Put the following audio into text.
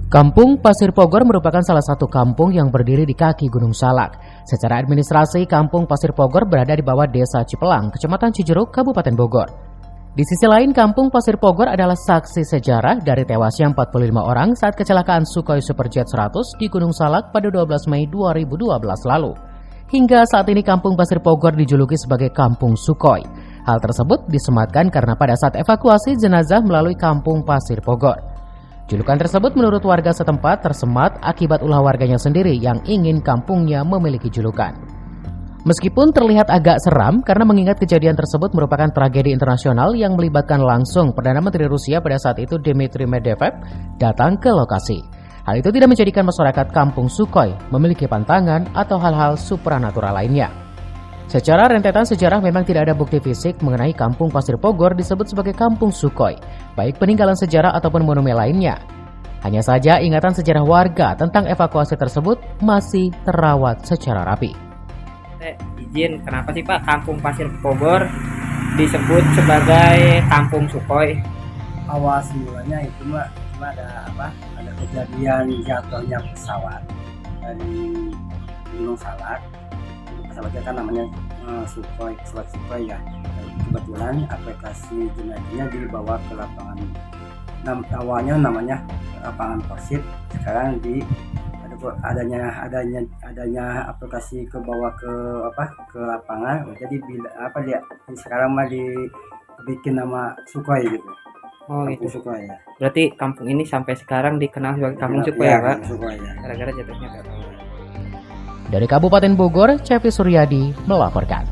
Kampung Pasir Pogor merupakan salah satu kampung yang berdiri di kaki Gunung Salak. Secara administrasi, Kampung Pasir Pogor berada di bawah Desa Cipelang, Kecamatan Cijeruk, Kabupaten Bogor. Di sisi lain, Kampung Pasir Pogor adalah saksi sejarah dari tewasnya 45 orang saat kecelakaan Sukhoi Superjet 100 di Gunung Salak pada 12 Mei 2012 lalu. Hingga saat ini Kampung Pasir Pogor dijuluki sebagai Kampung Sukhoi. Hal tersebut disematkan karena pada saat evakuasi jenazah melalui Kampung Pasir Pogor. Julukan tersebut menurut warga setempat tersemat akibat ulah warganya sendiri yang ingin kampungnya memiliki julukan. Meskipun terlihat agak seram karena mengingat kejadian tersebut merupakan tragedi internasional yang melibatkan langsung Perdana Menteri Rusia pada saat itu Dmitry Medvedev datang ke lokasi. Hal itu tidak menjadikan masyarakat Kampung Sukhoi memiliki pantangan atau hal-hal supranatural lainnya. Secara rentetan sejarah memang tidak ada bukti fisik mengenai Kampung Pasir Pogor disebut sebagai Kampung Sukhoi, baik peninggalan sejarah ataupun monumen lainnya. Hanya saja ingatan sejarah warga tentang evakuasi tersebut masih terawat secara rapi. Izin, kenapa sih Pak Kampung Pasir Pogor disebut sebagai Kampung Sukhoi? Awal mulanya itu cuma ada kejadian jatuhnya pesawat dari Gunung Salak. Pesawatnya kan namanya Sukhoi, pesawat Sukhoi ya. Kebetulan aplikasi jenazahnya dibawa ke lapangan. Awalnya namanya lapangan Persib, sekarang adanya aplikasi ke bawah ke lapangan. Jadi sekarang mah dibikin nama Sukhoi gitu. Oh Kampung gitu. Sukhoi ya. Berarti kampung ini sampai sekarang dikenal sebagai Kampung Sukhoi ya Pak? Sukhoi ya. Gara-gara jatuhnya. Dari Kabupaten Bogor, Cepi Suryadi melaporkan.